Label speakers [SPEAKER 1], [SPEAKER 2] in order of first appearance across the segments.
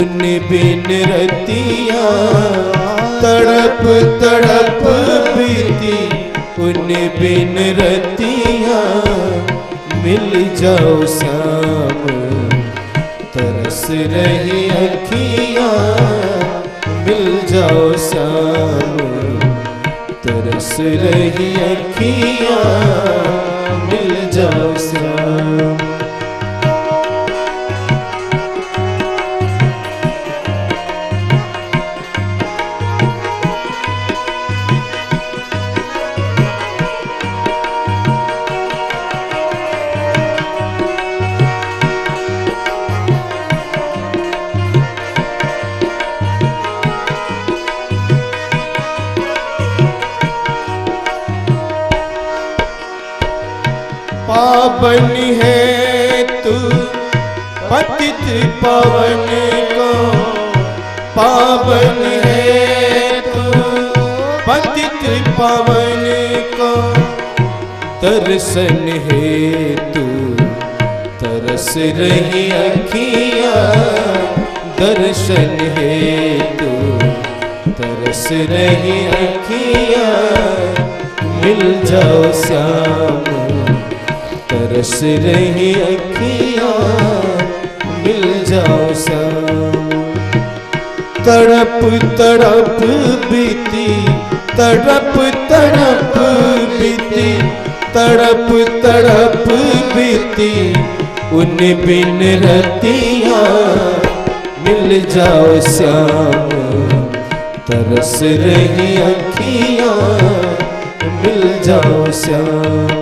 [SPEAKER 1] उन बिन रतिया तड़प तड़प बीती, उन बिन रतिया मिल जाओ श्याम, तरस रही अखियाँ मिल जाओ श्याम, तरस रही अखियाँ मिल जाओ श्याम। पावन है तू पतित पावन को, पावन है तू पतित पावन को, दर्शन है तू तरस रही अखियाँ, दर्शन है तू तरस रही अखियाँ मिल जाओ श्याम, तरस रही अखियाँ मिल जाओ श्याम। तड़प तड़प बीती, तड़प तड़प बीती, तड़प तड़प बीती, उन बिन रतिया मिल जाओ श्याम, तरस रही अखियाँ मिल जाओ श्याम।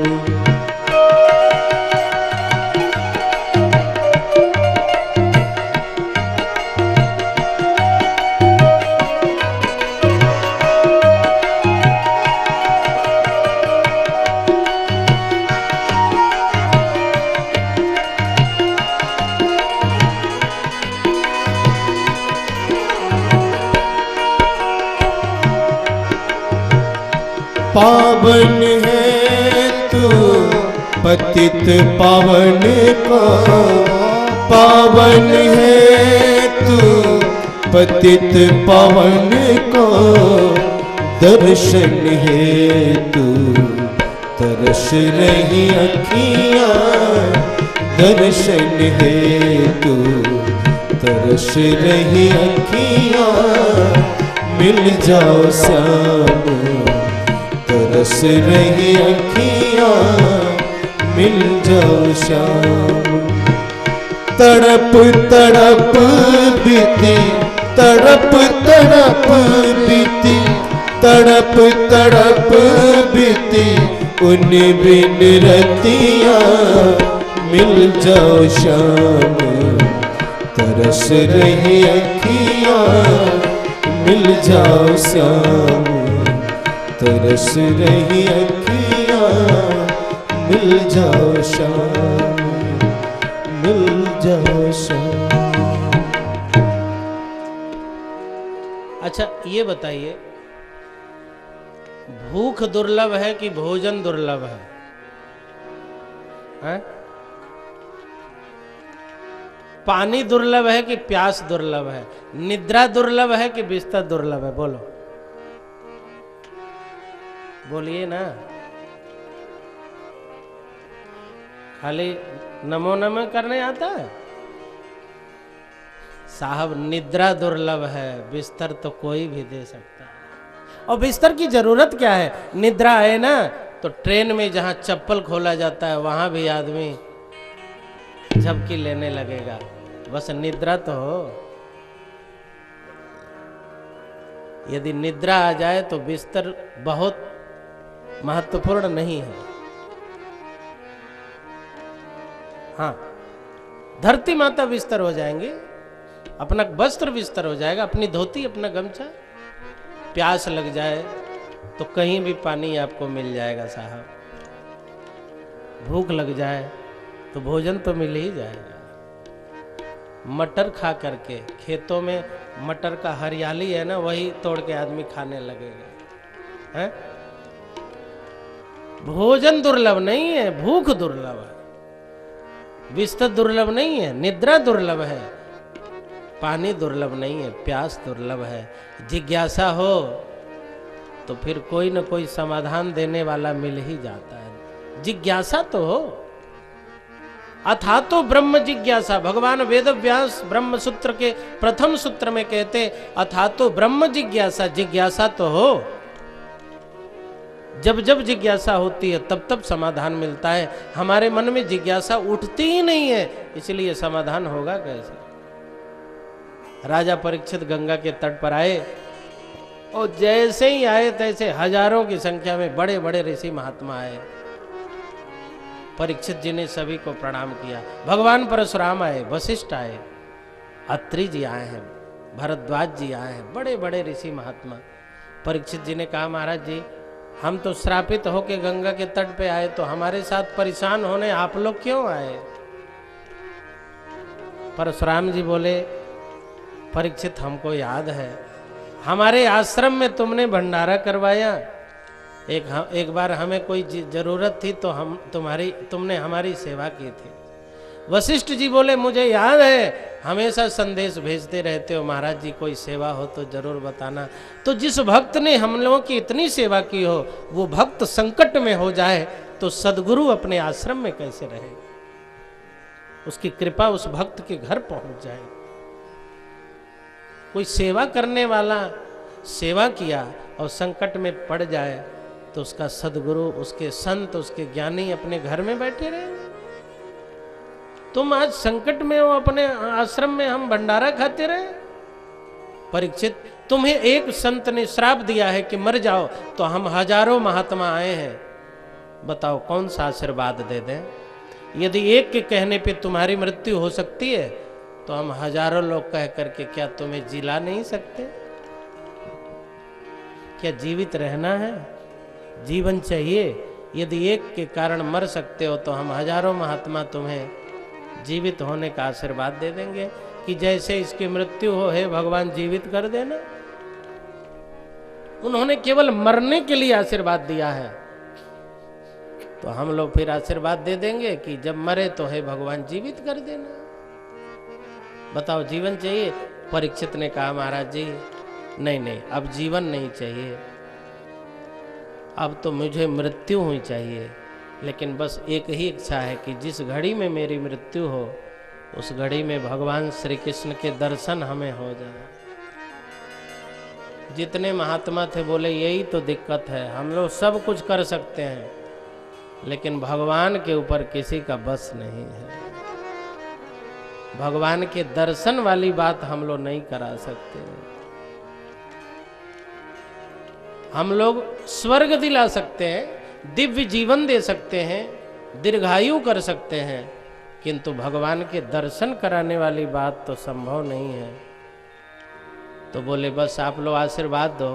[SPEAKER 1] पावन है तू पतित पावन को, पावन है तू पतित पावन को, दर्शन है तू तरस रही अखियाँ, दर्शन है तू तरस रही अखियाँ मिल जाओ श्याम, तरस रही अखियाँ मिल जाओ श्याम। तड़प तड़प बीती, तड़प तड़प बीती, तड़प तड़प बीती, उन बिन रतिया मिल जाओ श्याम, तरस रही अखियाँ मिल जाओ श्याम, तरस रही अखियाँ मिल जाओ श्याम, मिल जाओ श्याम।
[SPEAKER 2] अच्छा ये बताइए, भूख दुर्लभ है कि भोजन दुर्लभ है? हैं? पानी दुर्लभ है कि प्यास दुर्लभ है? निद्रा दुर्लभ है कि बिस्तर दुर्लभ है? बोलो बोलिए ना। खाली नमो नमः करने आता है? साहब निद्रा दुर्लभ है, बिस्तर तो कोई भी दे सकता है। और बिस्तर की जरूरत क्या है? निद्रा है ना, तो ट्रेन में जहां चप्पल खोला जाता है वहां भी आदमी झपकी लेने लगेगा, बस निद्रा तो हो। यदि निद्रा आ जाए तो बिस्तर बहुत महत्वपूर्ण नहीं है। हाँ, धरती माता बिस्तर हो जाएंगे, अपना वस्त्र बिस्तर हो जाएगा, अपनी धोती अपना गमछा। प्यास लग जाए तो कहीं भी पानी आपको मिल जाएगा साहब। भूख लग जाए तो भोजन तो मिल ही जाएगा। मटर खा करके, खेतों में मटर का हरियाली है ना, वही तोड़ के आदमी खाने लगेगा। है? भोजन दुर्लभ नहीं है, भूख दुर्लभ है। बिस्तर दुर्लभ नहीं है, निद्रा दुर्लभ है। पानी दुर्लभ नहीं है, प्यास दुर्लभ है। जिज्ञासा हो तो फिर कोई न कोई समाधान देने वाला मिल ही जाता है। जिज्ञासा तो हो। अथातो ब्रह्म जिज्ञासा, भगवान वेद व्यास ब्रह्म सूत्र के प्रथम सूत्र में कहते अथातो ब्रह्म जिज्ञासा, जिज्ञासा तो हो। जब जब जिज्ञासा होती है तब तब समाधान मिलता है। हमारे मन में जिज्ञासा उठती ही नहीं है, इसलिए समाधान होगा कैसे। राजा परीक्षित गंगा के तट पर आए और जैसे ही आए तैसे हजारों की संख्या में बड़े बड़े ऋषि महात्मा आए। परीक्षित जी ने सभी को प्रणाम किया। भगवान परशुराम आए, वशिष्ठ आए, अत्रि जी आए हैं, भरद्वाज जी आए हैं, बड़े बड़े ऋषि महात्मा। परीक्षित जी ने कहा महाराज जी, हम तो श्रापित होके गंगा के तट पे आए, तो हमारे साथ परेशान होने आप लोग क्यों आए। परशुराम जी बोले परीक्षित हमको याद है, हमारे आश्रम में तुमने भंडारा करवाया। एक बार हमें कोई जरूरत थी तो तुमने हमारी सेवा की थी। वशिष्ठ जी बोले मुझे याद है, हमेशा संदेश भेजते रहते हो महाराज जी, कोई सेवा हो तो जरूर बताना। तो जिस भक्त ने हम लोगों की इतनी सेवा की हो, वो भक्त संकट में हो जाए तो सदगुरु अपने आश्रम में कैसे रहे। उसकी कृपा उस भक्त के घर पहुंच जाए। कोई सेवा करने वाला सेवा किया और संकट में पड़ जाए तो उसका सदगुरु, उसके संत, उसके ज्ञानी अपने घर में बैठे रहे। तुम आज संकट में हो, अपने आश्रम में हम भंडारा खाते रहे। परीक्षित, तुम्हें एक संत ने श्राप दिया है कि मर जाओ, तो हम हजारों महात्मा आए हैं, बताओ कौन सा आशीर्वाद दे दें। यदि एक के कहने पे तुम्हारी मृत्यु हो सकती है तो हम हजारों लोग कह करके क्या तुम्हें जिला नहीं सकते। क्या जीवित रहना है, जीवन चाहिए। यदि एक के कारण मर सकते हो तो हम हजारों महात्मा तुम्हें जीवित होने का आशीर्वाद दे देंगे कि जैसे इसकी मृत्यु हो, हे भगवान जीवित कर देना। उन्होंने केवल मरने के लिए आशीर्वाद दिया है, तो हम लोग फिर आशीर्वाद दे देंगे कि जब मरे तो हे भगवान जीवित कर देना। बताओ जीवन चाहिए। परीक्षित ने कहा महाराज जी नहीं, अब जीवन नहीं चाहिए, अब तो मुझे मृत्यु हुई चाहिए। लेकिन बस एक ही इच्छा है कि जिस घड़ी में मेरी मृत्यु हो, उस घड़ी में भगवान श्री कृष्ण के दर्शन हमें हो जाए। जितने महात्मा थे बोले यही तो दिक्कत है, हम लोग सब कुछ कर सकते हैं लेकिन भगवान के ऊपर किसी का बस नहीं है। भगवान के दर्शन वाली बात हम लोग नहीं करा सकते। हम लोग स्वर्ग दिला सकते हैं, दिव्य जीवन दे सकते हैं, दीर्घायु कर सकते हैं, किंतु भगवान के दर्शन कराने वाली बात तो संभव नहीं है। तो बोले बस आप लोग आशीर्वाद दो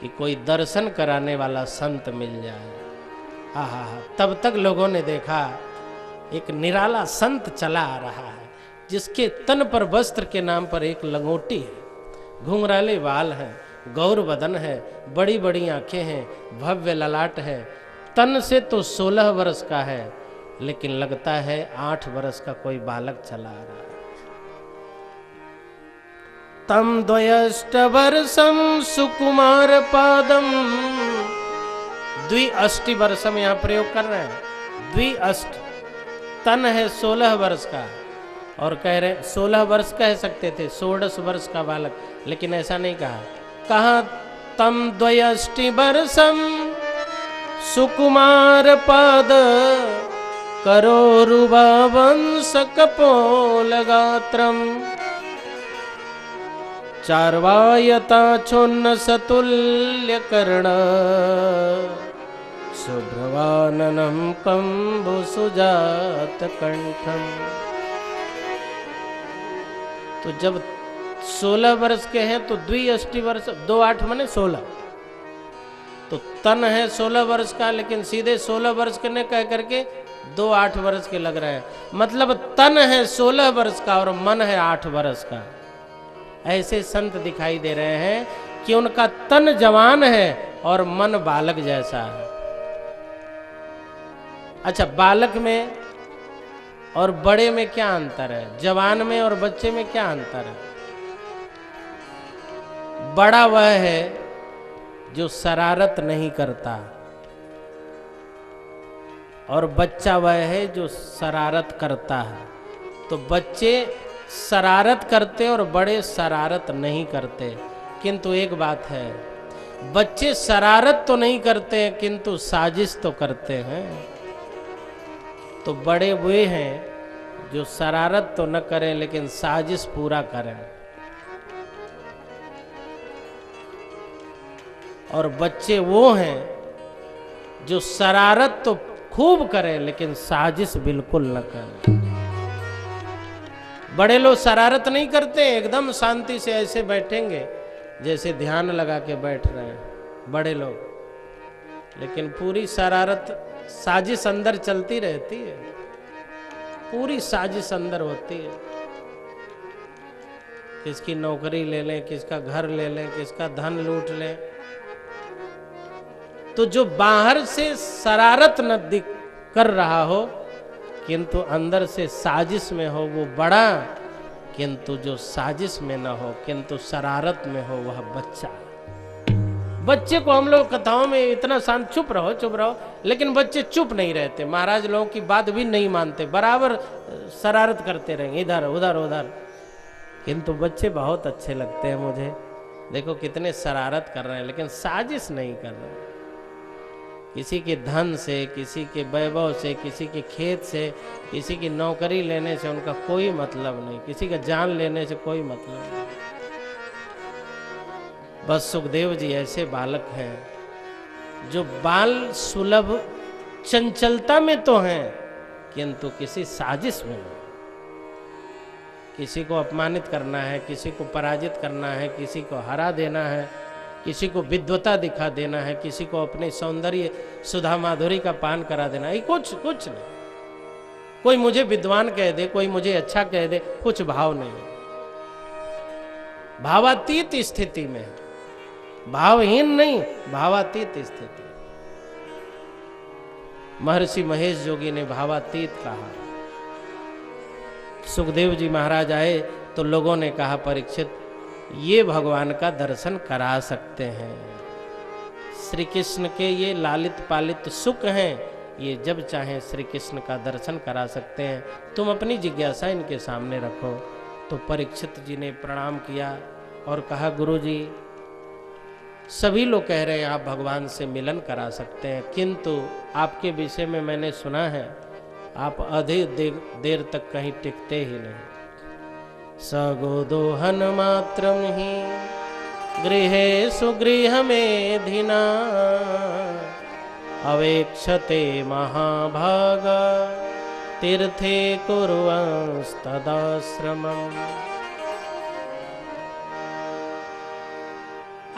[SPEAKER 2] कि कोई दर्शन कराने वाला संत मिल जाए। हाँ, तब तक लोगों ने देखा एक निराला संत चला आ रहा है, जिसके तन पर वस्त्र के नाम पर एक लंगोटी है, घुंघराले बाल हैं, गौर बदन है, बड़ी बड़ी आंखें हैं, भव्य ललाट है। तन से तो 16 वर्ष का है, लेकिन लगता है 8 वर्ष का कोई बालक चला आ रहा है। तम द्वयष्टवर्षम सुकुमार पादम, द्विअष्टि वर्षम यहाँ प्रयोग कर रहे हैं। द्विअष्ट, तन है 16 वर्ष का, और कह रहे 16 वर्ष कह सकते थे, 16 वर्ष का बालक, लेकिन ऐसा नहीं कहा। कहा तम द्वयष्टि वर्षम सुकुमार पाद करोरुबा वंश कपोलगात्रम चार्वायता छोन्न सतुल्य कर्ण शुभ्रवाननम कंबु सुजात कंठम। तो जब 16 वर्ष के हैं तो द्विअष्टि वर्ष, 2 8 माने 16, तो तन है 16 वर्ष का, लेकिन सीधे 16 वर्ष के ने कह करके 2 8 वर्ष के लग रहे हैं। मतलब तन है 16 वर्ष का और मन है 8 वर्ष का। ऐसे संत दिखाई दे रहे हैं कि उनका तन जवान है और मन बालक जैसा है। अच्छा, बालक में और बड़े में क्या अंतर है? जवान में और बच्चे में क्या अंतर है? बड़ा वह है जो शरारत नहीं करता और बच्चा वह है जो शरारत करता है। तो बच्चे शरारत करते और बड़े शरारत नहीं करते। किंतु एक बात है, बच्चे शरारत तो नहीं करते किंतु साजिश तो करते हैं। तो बड़े वे हैं जो शरारत तो न करें लेकिन साजिश पूरा करें, और बच्चे वो हैं जो शरारत तो खूब करें लेकिन साजिश बिल्कुल न करें। बड़े लोग शरारत नहीं करते, एकदम शांति से ऐसे बैठेंगे जैसे ध्यान लगा के बैठ रहे हैं बड़े लोग, लेकिन पूरी शरारत साजिश अंदर चलती रहती है, पूरी साजिश अंदर होती है। किसकी नौकरी ले लें, किसका घर ले लें, किसका धन लूट लें। तो जो बाहर से शरारत न दिख कर रहा हो किंतु अंदर से साजिश में हो वो बड़ा, किंतु जो साजिश में न हो किंतु शरारत में हो वह बच्चा। बच्चे को हम लोग कथाओं में इतना शांत चुप रहो, लेकिन बच्चे चुप नहीं रहते, महाराज लोगों की बात भी नहीं मानते, बराबर शरारत करते रहेंगे इधर उधर उधर। किंतु बच्चे बहुत अच्छे लगते हैं मुझे, देखो कितने शरारत कर रहे हैं लेकिन साजिश नहीं कर रहे हैं। किसी के धन से, किसी के वैभव से, किसी के खेत से, किसी की नौकरी लेने से उनका कोई मतलब नहीं, किसी का जान लेने से कोई मतलब नहीं। बस सुखदेव जी ऐसे बालक हैं जो बाल सुलभ चंचलता में तो हैं किंतु किसी साजिश में नहीं। किसी को अपमानित करना है, किसी को पराजित करना है, किसी को हरा देना है, किसी को विद्वता दिखा देना है, किसी को अपने सौंदर्य सुधा माधुरी का पान करा देना है, कुछ नहीं। कोई मुझे विद्वान कह दे, कोई मुझे अच्छा कह दे, कुछ भाव नहीं। भावातीत स्थिति में, भावहीन नहीं, भावातीत स्थिति। महर्षि महेश जोगी ने भावातीत कहा। सुखदेव जी महाराज आए तो लोगों ने कहा, परीक्षित ये भगवान का दर्शन करा सकते हैं, श्री कृष्ण के ये लालित पालित सुख हैं, ये जब चाहें श्री कृष्ण का दर्शन करा सकते हैं, तुम अपनी जिज्ञासा इनके सामने रखो। तो परीक्षित जी ने प्रणाम किया और कहा, गुरु जी सभी लोग कह रहे हैं आप भगवान से मिलन करा सकते हैं, किंतु आपके विषय में मैंने सुना है आप अधिक देर तक कहीं टिकते ही नहीं। सगोदोहन मात्रम ही गृहे सुगृह में धिना अवेक्षते महाभागा तीर्थे कुर्वंस्तदाश्रमम्।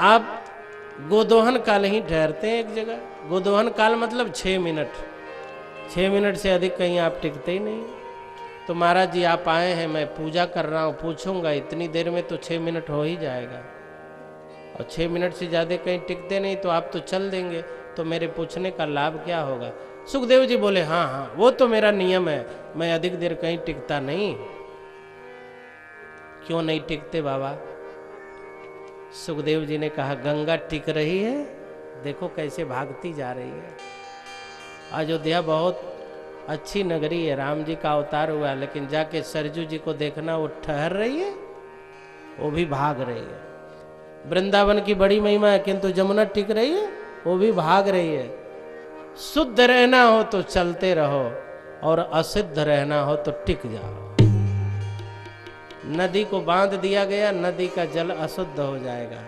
[SPEAKER 2] आप गोदोहन काल ही ठहरते हैं एक जगह। गोदोहन काल मतलब 6 मिनट, 6 मिनट से अधिक कहीं आप टिकते ही नहीं। तो महाराज जी आप आए हैं, मैं पूजा कर रहा हूँ, पूछूंगा इतनी देर में तो 6 मिनट हो ही जाएगा, और 6 मिनट से ज़्यादा कहीं टिकते नहीं तो आप तो चल देंगे, तो मेरे पूछने का लाभ क्या होगा। सुखदेव जी बोले, हाँ वो तो मेरा नियम है, मैं अधिक देर कहीं टिकता नहीं। क्यों नहीं टिकते बाबा? सुखदेव जी ने कहा, गंगा टिक रही है, देखो कैसे भागती जा रही है। अयोध्या बहुत अच्छी नगरी है, राम जी का अवतार हुआ, लेकिन जाके सरजू जी को देखना, वो ठहर रही है, वो भी भाग रही है। वृंदावन की बड़ी महिमा है, किंतु जमुना टिक रही है, वो भी भाग रही है। शुद्ध रहना हो तो चलते रहो, और असिद्ध रहना हो तो टिक जाओ। नदी को बांध दिया गया, नदी का जल अशुद्ध हो जाएगा।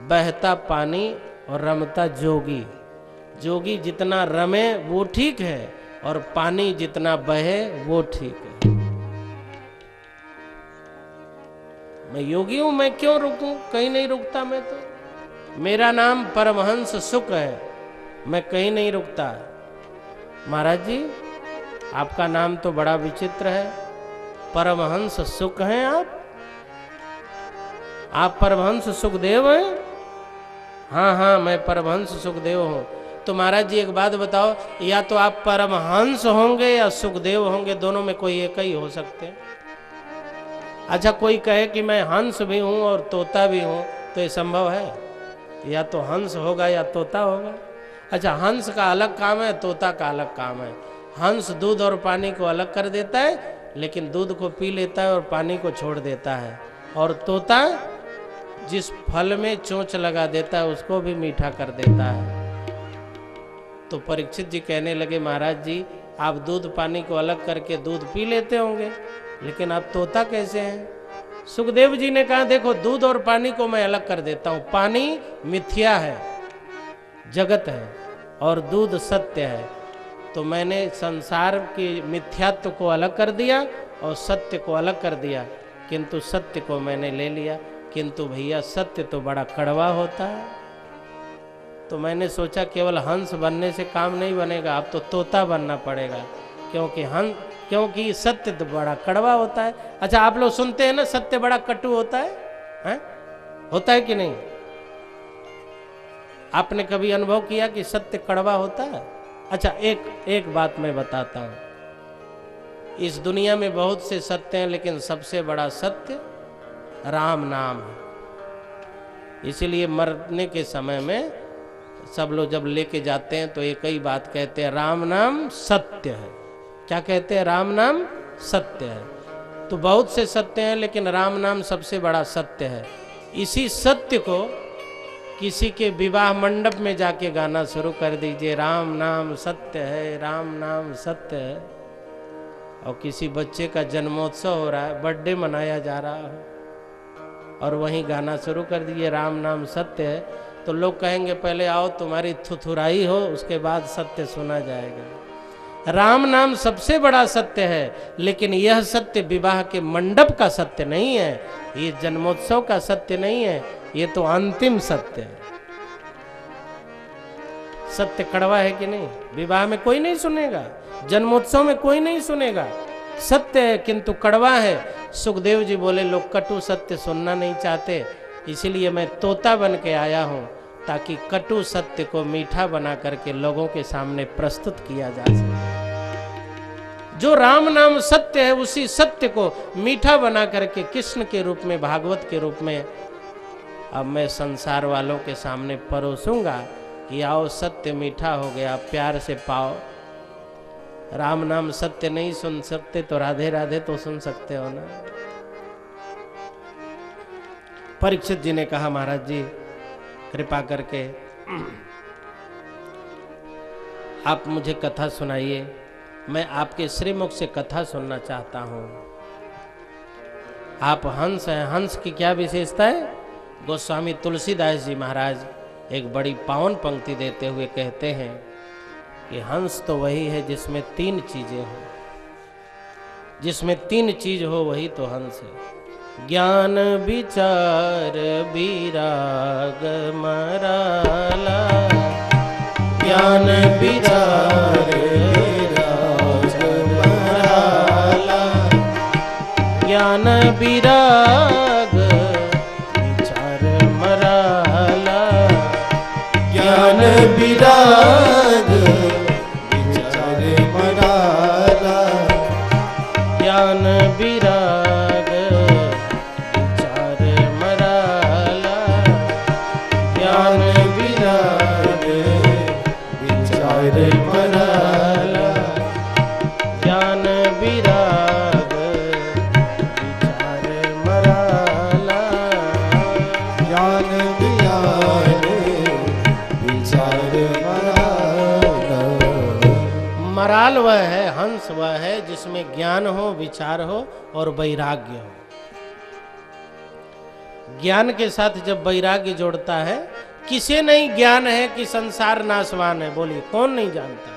[SPEAKER 2] बहता पानी और रमता जोगी, जोगी जितना रमे वो ठीक है, और पानी जितना बहे वो ठीक है। मैं योगी हूं, मैं क्यों रुकूं? कहीं नहीं रुकता मैं तो। मेरा नाम परमहंस सुख है, मैं कहीं नहीं रुकता। महाराज जी आपका नाम तो बड़ा विचित्र है, परमहंस सुख हैं आप परमहंस सुखदेव हैं? हाँ मैं परमहंस सुखदेव हूं। तो महाराज जी एक बात बताओ, या तो आप परमहंस होंगे या सुखदेव होंगे, दोनों में कोई एक ही हो सकते हैं। अच्छा कोई कहे कि मैं हंस भी हूं और तोता भी हूं, तो ये संभव है? या तो हंस होगा या तोता होगा। अच्छा हंस का अलग काम है, तोता का अलग काम है। हंस दूध और पानी को अलग कर देता है, लेकिन दूध को पी लेता है और पानी को छोड़ देता है। और तोता जिस फल में चोंच लगा देता है उसको भी मीठा कर देता है। तो परीक्षित जी कहने लगे, महाराज जी आप दूध पानी को अलग करके दूध पी लेते होंगे, लेकिन आप तोता कैसे हैं? सुखदेव जी ने कहा, देखो दूध और पानी को मैं अलग कर देता हूं। पानी मिथ्या है, जगत है, और दूध सत्य है। तो मैंने संसार के मिथ्यात्व को अलग कर दिया और सत्य को अलग कर दिया, किंतु सत्य को मैंने ले लिया। किंतु भैया सत्य तो बड़ा कड़वा होता है। तो मैंने सोचा केवल हंस बनने से काम नहीं बनेगा, अब तो तोता बनना पड़ेगा, क्योंकि सत्य तो बड़ा कड़वा होता है। अच्छा आप लोग सुनते हैं ना सत्य बड़ा कटु होता है? होता है कि नहीं? आपने कभी अनुभव किया कि सत्य कड़वा होता है? अच्छा एक बात मैं बताता हूं। इस दुनिया में बहुत से सत्य हैं, लेकिन सबसे बड़ा सत्य राम नाम है। इसीलिए मरने के समय में सब लोग जब लेके जाते हैं तो एक ही बात कहते हैं, राम नाम सत्य है। क्या कहते हैं? राम नाम सत्य है। तो बहुत से सत्य हैं, लेकिन राम नाम सबसे बड़ा सत्य है। इसी सत्य को किसी के विवाह मंडप में जाके गाना शुरू कर दीजिए, राम नाम सत्य है, राम नाम सत्य है। और किसी बच्चे का जन्मोत्सव हो रहा है, बर्थडे मनाया जा रहा है, और वहीं गाना शुरू कर दिए राम नाम सत्य है, तो लोग कहेंगे पहले आओ तुम्हारी थुथुराई हो, उसके बाद सत्य सुना जाएगा। राम नाम सबसे बड़ा सत्य है, लेकिन यह सत्य विवाह के मंडप का सत्य नहीं है, ये जन्मोत्सव का सत्य नहीं है, ये तो अंतिम सत्य है। सत्य कड़वा है कि नहीं? विवाह में कोई नहीं सुनेगा, जन्मोत्सव में कोई नहीं सुनेगा। सत्य है किंतु कड़वा है। सुखदेव जी बोले लोग कटु सत्य सुनना नहीं चाहते, इसीलिए मैं तोता बन के आया हूँ, ताकि कटु सत्य को मीठा बना करके लोगों के सामने प्रस्तुत किया जा सके। जो राम नाम सत्य है, उसी सत्य को मीठा बना करके कृष्ण के रूप में, भागवत के रूप में अब मैं संसार वालों के सामने परोसूंगा कि आओ सत्य मीठा हो गया, प्यार से पाओ। राम नाम सत्य नहीं सुन सकते तो राधे राधे तो सुन सकते हो ना। परीक्षित जी ने कहा, महाराज जी कृपा करके आप मुझे कथा सुनाइए, मैं आपके श्रीमुख से कथा सुनना चाहता हूं। आप हंस हैं, हंस की क्या विशेषता है? गोस्वामी तुलसीदास जी महाराज एक बड़ी पावन पंक्ति देते हुए कहते हैं कि हंस तो वही है जिसमें तीन चीजें हो, जिसमें तीन चीज हो वही तो हंस है। ज्ञान विचार विराग मराला, ज्ञान विचार विराग मराला, ज्ञान विराग विचार मराला, ज्ञान विराग विचार मराला, ज्ञान विराग विचार मराला, ज्ञान विराग विचार मराला, ज्ञान विराग विचार मराला, ज्ञान विराग विचार मराला। मराल वह है, हंस वह है जिसमें ज्ञान हो, विचार हो और वैराग्य हो। ज्ञान के साथ जब वैराग्य जोड़ता है, किसे नहीं ज्ञान है कि संसार नाशवान है? बोलिए कौन नहीं जानता?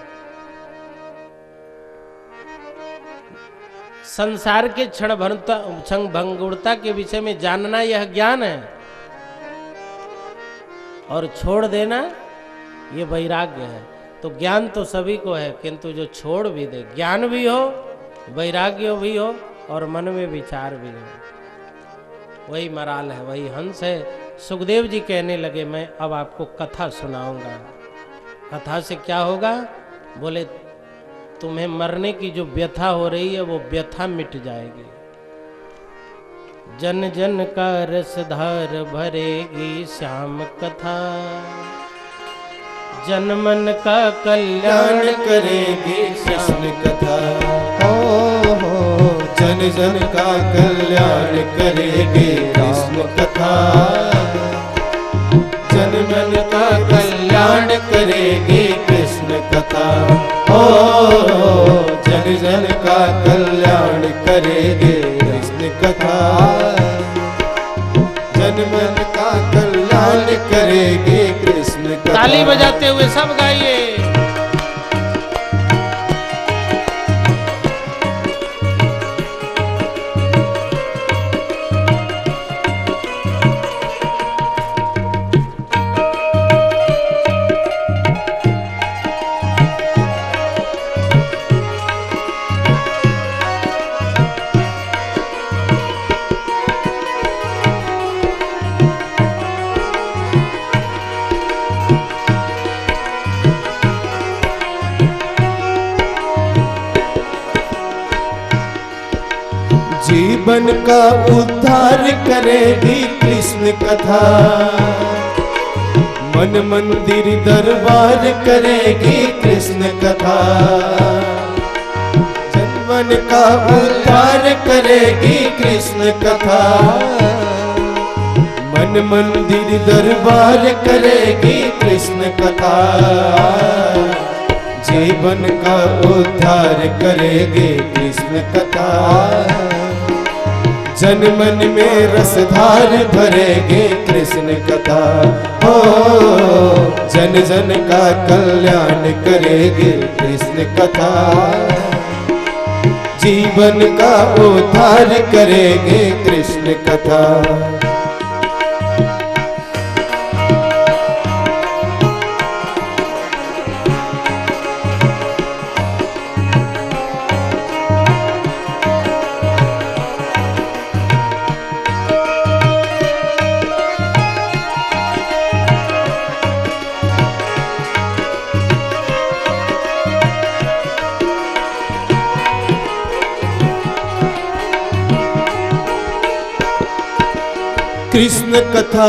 [SPEAKER 2] संसार के क्षण भंगुरता के विषय में जानना यह ज्ञान है, और छोड़ देना ये वैराग्य है। तो ज्ञान तो सभी को है, किंतु जो छोड़ भी दे, ज्ञान भी हो, वैराग्य भी हो और मन में विचार भी हो, वही मराल है, वही हंस है। सुखदेव जी कहने लगे मैं अब आपको कथा सुनाऊंगा। कथा से क्या होगा? बोले तुम्हें मरने की जो व्यथा हो रही है वो व्यथा मिट जाएगी। जन जन का रसधार भरेगी श्याम कथा, जन मन का कल्याण
[SPEAKER 1] करेगी कृष्ण कथा। हो जन जन का कल्याण करेगी कृष्ण कथा, जन मन का कल्याण करेगी कृष्ण कथा। हो जन जन का कल्याण करेगी कृष्ण कथा, जन मन का कल्याण करेगी कृष्ण कथा।
[SPEAKER 2] ताली बजाते हुए सब गाइए।
[SPEAKER 1] जीवन का उद्धार करेगी कृष्ण कथा, मन मंदिर दरबार करेगी कृष्ण कथा। जीवन का उद्धार करेगी कृष्ण कथा, मन मंदिर दरबार करेगी कृष्ण कथा। जीवन का उद्धार करेगी कृष्ण कथा, जन मन में रसधार भरेगी कृष्ण कथा। हो जन जन का कल्याण करेगी कृष्ण कथा, जीवन का उद्धार करेगी कृष्ण कथा। कृष्ण कथा